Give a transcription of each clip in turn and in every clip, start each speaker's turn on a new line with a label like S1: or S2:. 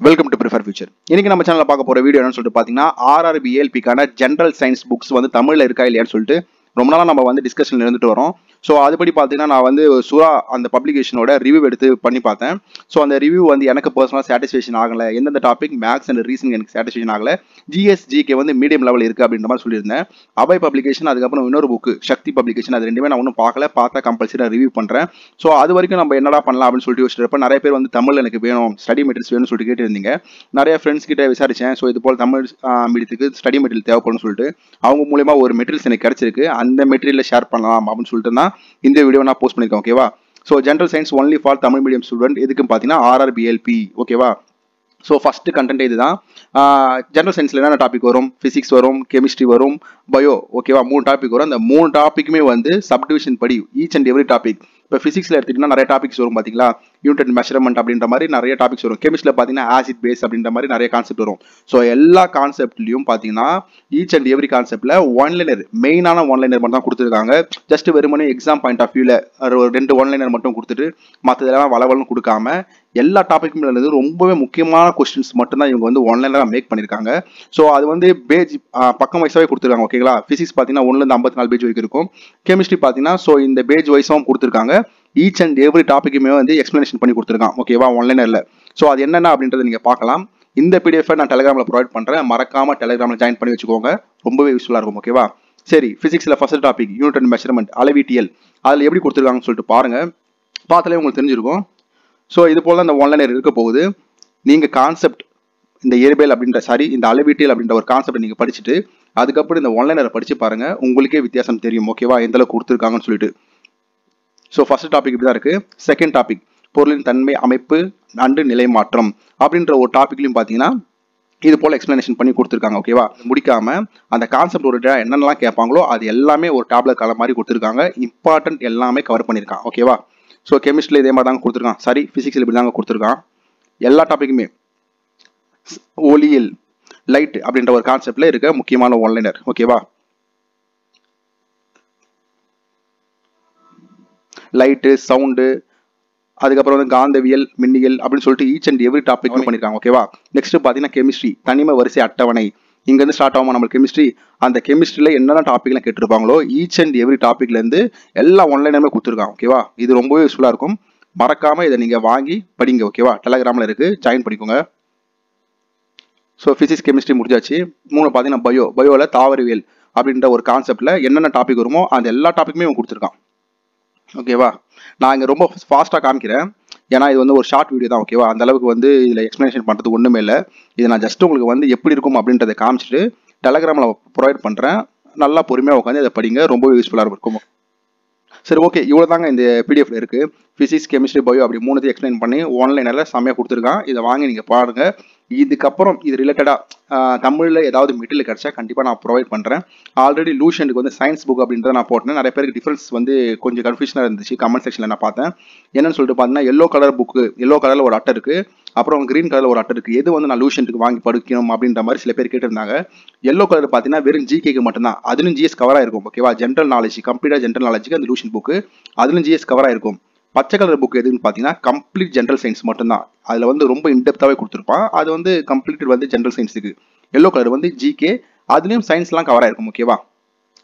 S1: Welcome to prefer future. இன்னைக்கு நம்ம சேனல்ல பார்க்க போற வீடியோ என்னன்னு சொல்லிட்டு பாத்தீங்கன்னா ஆர்ஆர்பி ஏஎல்பிக்கான ஜெனரல் சயின்ஸ் புக்ஸ் வந்து தமிழ்ல இருக்கா இல்லையான்னு சொல்லிட்டு ரொம்ப நாளா நம்ம வந்து டிஸ்கஷன்ல இருந்துட்டு வரோம். ஸோ அதுபடி பார்த்தீங்கன்னா நான் வந்து சுறா அந்த பப்ளிகேஷனோட ரிவ்யூ எடுத்து பண்ணி பார்த்தேன். ஸோ அந்த ரிவ்யூ வந்து எனக்கு பர்சனலாக சாட்டிஸ்ஃபேக்ஷன் ஆகலை. எந்தெந்த டாபிக் மேக்ஸ் அண்ட் ரீசனிங் எனக்கு சாட்டிஸ்ஃபேக்ஷன் ஆகலை. ஜிஎஸ்ஜிகே வந்து மீடியம் லெவல் இருக்குது அப்படின்ற மாதிரி சொல்லியிருந்தேன். அபய் பப்ளிகேஷன் அதுக்கப்புறம் இன்னொரு புக்கு சக்தி பப்ளிகேஷன் அது ரெண்டுமே நான் ஒன்றும் பார்க்கல. பார்த்தா கம்பல்சரி நான் ரிவ்யூ பண்ணுறேன். ஸோ அது வரைக்கும் நம்ம என்னடா பண்ணலாம் அப்படின்னு சொல்லிட்டு யோசிச்சிருப்ப நிறைய பேர் வந்து தமிழ் எனக்கு வேணும், ஸ்டடி மெட்டீரியல்ஸ் வேணும்னு சொல்லிட்டு கேட்டிருந்தீங்க. நிறைய ஃப்ரெண்ட்ஸ் கிட்ட விசாரிச்சேன். ஸோ இது போல் தமிழ் மீடியத்துக்கு ஸ்டடி மெட்டீரியல் தேவைப்படும்னு சொல்லிட்டு அவங்க மூலமா ஒரு மெட்டீரியல்ஸ் எனக்கு கிடைச்சிருக்கு. அந்த மெட்டீரியலை ஷேர் பண்ணலாம் அப்படின்னு சொல்லிட்டு தான் இந்த வீடியோ நான் போஸ்ட் பண்ணியிருக்கேன். ஓகேவா? So general science only for Tamil medium student. எதுக்குன்னு பார்த்தீங்கன்னா ஆர்ஆர்பி ஏஎல்பி. ஓகேவா? ஸோ ஃபர்ஸ்ட் கண்டென்ட் இதுதான். ஜென்ரல் சயின்ஸில் என்னென்ன டாபிக் வரும்? ஃபிசிக்ஸ் வரும், கெமிஸ்ட்ரி வரும், பயோ. ஓகேவா? 3 டாபிக் வரும். அந்த 3 டாப்பிக்குமே வந்து சப்டிவிஷன் படி ஈச் அண்ட் எவ்ரி டாபிக். இப்போ ஃபிசிக்ஸில் எடுத்துக்கிட்டீங்கன்னா நிறைய டாபிக்ஸ் வரும் பார்த்தீங்களா? யூனிட் அண்ட் மெஷர்மெண்ட் அப்படின்ற மாதிரி நிறைய டாபிக்ஸ் வரும். கெமிஸ்ட்ரியில் பார்த்தீங்கன்னா ஆசிட் பேஸ் அப்படின்ற மாதிரி நிறைய கான்செப்ட் வரும். ஸோ எல்லா கான்செப்ட்லையும் பார்த்தீங்கன்னா ஈச் அண்ட் எவ்ரி கான்செப்ட்ல ஒன்லைனர், மெயினான ஒன்லைனர் மட்டும் தான் கொடுத்துருக்காங்க. ஜஸ்ட் வெறுமனே எக்ஸாம் பாயிண்ட் ஆஃப் வியூவில் ஒரு 2 ஒன்லைனர் மட்டும் கொடுத்துட்டு மற்றதெல்லாம் வளவலன்னு கொடுக்காம எல்லா டாபிக்குமே இருந்து ரொம்பவே முக்கியமான கொஸ்டின்ஸ் மட்டும்தான் இவங்க வந்து ஒன்லைனராக மேக் பண்ணியிருக்காங்க. ஸோ அது வந்து பேஜ் பக்கம் வைஸாகவே கொடுத்துருக்காங்க. ஓகேங்களா? ஃபிசிக்ஸ் பார்த்தீங்கன்னா 1லேருந்து 54 பேஜ் வரைக்கும் இருக்கும். கெமிஸ்ட்ரி பார்த்தீங்கன்னா ஸோ இந்த பேஜ் வைஸாகவும் கொடுத்துருக்காங்க. ஈச் அண்ட் எவ்ரி டாபிக்குமே வந்து எக்ஸ்பிளனேஷன் பண்ணி கொடுத்துருக்கான். ஓகேவா? ஒன்லைனரில். ஸோ அது என்னென்ன அப்படின்றத நீங்கள் பார்க்கலாம். இந்த பிடிஎஃப் நான் டெலிகிராமில் ப்ரொவைட் பண்ணுறேன். மறக்காம டெலிகிராமில் ஜாயின் பண்ணி வச்சுக்கோங்க. ரொம்பவே யூஸ்ஃபுல்லாக இருக்கும். ஓகேவா? சரி, ஃபிசிக்ஸில் first topic unit and measurement, அளவீட்டியல். அதில் எப்படி கொடுத்துருக்காங்கன்னு சொல்லிட்டு பாருங்க. பார்த்தாலே உங்களுக்கு தெரிஞ்சிருக்கும். ஸோ இது போல அந்த ஒன்லைனர் இருக்க போகுது. நீங்கள் கான்செப்ட் இந்த இயற்பியல் அப்படின்ற இந்த அளவீட்டியல் அப்படின்ற ஒரு கான்செப்ட் நீங்கள் படிச்சுட்டு அதுக்கப்புறம் இந்த ஒன்லைனரை படிச்சு பாருங்க. உங்களுக்கே வித்தியாசம் தெரியும். ஓகேவா? எந்த அளவுக்கு கொடுத்துருக்காங்கன்னு சொல்லிட்டு. ஸோ ஃபர்ஸ்ட் டாபிக் இப்படி தான் இருக்கு. செகண்ட் டாபிக் பொருளின் தன்மை, அமைப்பு அண்டு நிலை மாற்றம் அப்படின்ற ஒரு டாபிக்லையும் பார்த்தீங்கன்னா இது போல எக்ஸ்பிளனேஷன் பண்ணி கொடுத்துருக்காங்க. ஓகேவா? முடிக்காம அந்த கான்செப்ட் ஒரு என்னென்னலாம் கேட்பாங்களோ அது எல்லாமே ஒரு டேப்லெட் கால மாதிரி கொடுத்துருக்காங்க. இம்பார்ட்டன்ட் எல்லாமே கவர் பண்ணியிருக்கான். ஓகேவா? ஸோ கெமிஸ்ட்ரியில் இதே மாதிரி தாங்க கொடுத்துருக்கான். சரி, ஃபிசிக்ஸில் இப்படி தாங்க கொடுத்துருக்கான். எல்லா டாபிக்குமே ஒளியியல், லைட் அப்படின்ற ஒரு கான்செப்ட்ல இருக்க முக்கியமான ஒன்லைனர். ஓகேவா? லைட்டு, சவுண்டு, அதுக்கப்புறம் வந்து காந்தவியல், மின்னியல் அப்படின்னு சொல்லிட்டு ஈச் அண்ட் எவ்ரி டாபிக் பண்ணியிருக்காங்க. ஓகேவா? நெக்ஸ்ட் பார்த்தீங்கன்னா கெமிஸ்ட்ரி, தனிம வரிசை அட்டவணை. இங்கேருந்து ஸ்டார்ட் ஆகும் நம்ம கெமிஸ்ட்ரி. அந்த கெமிஸ்ட்ரியில் என்னென்ன டாபிக்லாம் கேட்டிருப்பாங்களோ ஈச் அண்ட் எவ்ரி டாபிக்லேருந்து எல்லா ஒன்லைனுமே கொடுத்துருக்காங்க. ஓகேவா? இது ரொம்பவே யூஸ்ஃபுல்லாக இருக்கும். மறக்காம இதை நீங்கள் வாங்கி படிங்க. ஓகேவா? டெலிகிராமில் இருக்குது, ஜாயின் பண்ணிக்கோங்க. ஸோ ஃபிசிக்ஸ் கெமிஸ்ட்ரி முடிஞ்சாச்சு. 3 பார்த்தீங்கன்னா பயோவில் தாவரவியல் அப்படின்ற ஒரு கான்செப்டில் என்னென்ன டாபிக் வருமோ அந்த எல்லா டாப்பிக்குமே இவங்க கொடுத்துருக்கான். ஓகேவா? நான் இங்கே ரொம்ப ஃபாஸ்ட்டாக காமிக்கிறேன். ஏன்னா இது வந்து ஒரு ஷார்ட் வீடியோ தான். ஓகேவா? அந்த அளவுக்கு வந்து இதில் எக்ஸ்பிளனேஷன் பண்ணுறது ஒன்றுமே இல்லை. இதை நான் ஜஸ்ட் உங்களுக்கு வந்து எப்படி இருக்கும் அப்படின்றத காமிச்சிட்டு டெலிகிராமில் ப்ரொவைட் பண்ணுறேன். நல்லா பொறுமையாக உட்காந்து இதை படிங்க. ரொம்ப யூஸ்ஃபுல்லாக இருக்கும். சரி, ஓகே, இவ்வளோ தாங்க இந்த பிடிஎஃப்ல இருக்குது. ஃபிசிக்ஸ், கெமிஸ்ட்ரி, பயோ அப்படி 3 எக்ஸ்பிளைன் பண்ணி ஒன்லைனில் செம்மையாக கொடுத்துருக்கான். இதை வாங்கி நீங்கள் பாருங்கள். இதுக்கப்புறம் இது ரிலேட்டடாக தமிழில் ஏதாவது மெட்டீரியல் கிடச்சா கண்டிப்பாக நான் ப்ரொவைட் பண்ணுறேன். ஆல்ரெடி லூஷனுக்கு வந்து சயின்ஸ் புக் அப்படின்றத நான் போட்டேன். நிறைய பேருக்கு டிஃப்ரென்ஸ் வந்து கொஞ்சம் கன்ஃபியூஷனாக இருந்துச்சு. கமெண்ட் செக்ஷனில் நான் பார்த்தேன். என்னன்னு சொல்லிட்டு பார்த்தீங்கன்னா எல்லோ கலர் புக்கு, எல்லோ கலரில் ஒரு அட்டை இருக்குது, அப்புறம் கிரீன் கலரில் ஒரு அட்டை இருக்குது. எது வந்து நான் லூஷனுக்கு வாங்கி படிக்கணும் அப்படின்ற மாதிரி சில பேர் கேட்டிருந்தாங்க. எல்லோ கலர் பார்த்தீங்கன்னா வெறும் ஜிகேக்கு மட்டும்தான். அதுவும் ஜிஎஸ் கவராக இருக்கும். ஓகேவா? ஜென்ரல் நாலேஜ், கம்ப்ளீட்டாக ஜென்ரல் நாலேஜுக்கு அந்த லூஷன் புக்கு அதுவும் ஜிஎஸ் கவராக இருக்கும். பச்சை கலர் புக் எதுன்னு பார்த்தீங்கன்னா கம்ப்ளீட் ஜென்ரல் சயின்ஸ் மட்டும்தான். அதில் வந்து ரொம்ப இன்டெப்த்தாகவே கொடுத்துருப்பான். அது வந்து கம்ப்ளீட் வந்து ஜென்ரல் சயின்ஸுக்கு. எல்லோ கலர் வந்து ஜிகே, அதுலேயும் சயின்ஸ்லாம் கவராக இருக்கும். ஓகேவா?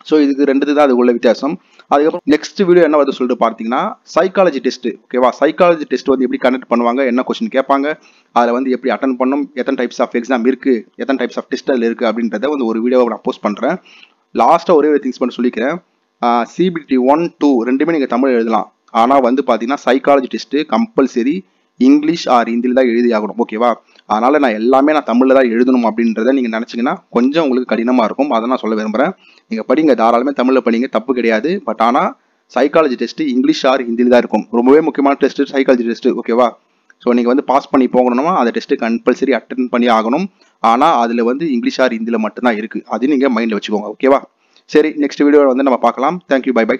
S1: ஸோ இதுக்கு 2 தான் அது உள்ள வித்தியாசம். அதுக்கப்புறம் நெக்ஸ்ட் வீடியோ என்ன வந்து சொல்லிட்டு பார்த்தீங்கன்னா சைக்காலஜி டெஸ்ட். ஓகேவா? சைக்காலஜி டெஸ்ட் வந்து எப்படி கண்டக்ட் பண்ணுவாங்க, என்ன கொஸ்டின் கேட்பாங்க, அதில் வந்து எப்படி அட்டன் பண்ணணும், எத்தனை டைப்ஸ் ஆஃப் எக்ஸாம் இருக்குது, எத்தனை டைப்ஸ் ஆஃப் டெஸ்ட் அதில் இருக்குது அப்படின்றத வந்து ஒரு வீடியோவை நான் போஸ்ட் பண்ணுறேன். லாஸ்ட்டாக ஒரே திங்ஸ் பண்ணி சொல்லிக்கிறேன். சிபிடி 1, 2 ரெண்டுமே நீங்கள் தமிழ் எழுதலாம். ஆனால் வந்து பார்த்தீங்கன்னா psychology test compulsory English or ஹிந்தியில் தான் எழுதி ஆகணும். ஓகேவா? அதனால் நான் தமிழில் தான் எழுதணும் அப்படின்றத நீங்கள் நினச்சிங்கன்னா கொஞ்சம் உங்களுக்கு கடினமாக இருக்கும். அதை நான் சொல்ல விரும்புகிறேன். நீங்கள் படிங்க, தாராளமே தமிழில் படிங்க, தப்பு கிடையாது. பட் ஆனால் சைக்காலஜி டெஸ்ட்டு இங்கிலீஷ் ஆர் ஹிந்தியில் தான் இருக்கும். ரொம்பவே முக்கியமான டெஸ்ட்டு சைக்காலஜி டெஸ்ட்டு. ஓகேவா? ஸோ நீங்கள் வந்து பாஸ் பண்ணி போகணும்னா அந்த டெஸ்ட்டு கம்பல்சரி அட்டன் பண்ணி ஆகணும். ஆனால் அதில் வந்து இங்கிலீஷ் ஆர் ஹிந்தியில் மட்டும்தான் இருக்குது. அது நீங்கள் மைண்டில் வச்சுக்கோங்க. ஓகேவா? சரி, நெக்ஸ்ட் வீடியோவில் வந்து நம்ம பார்க்கலாம். Thank you, bye by.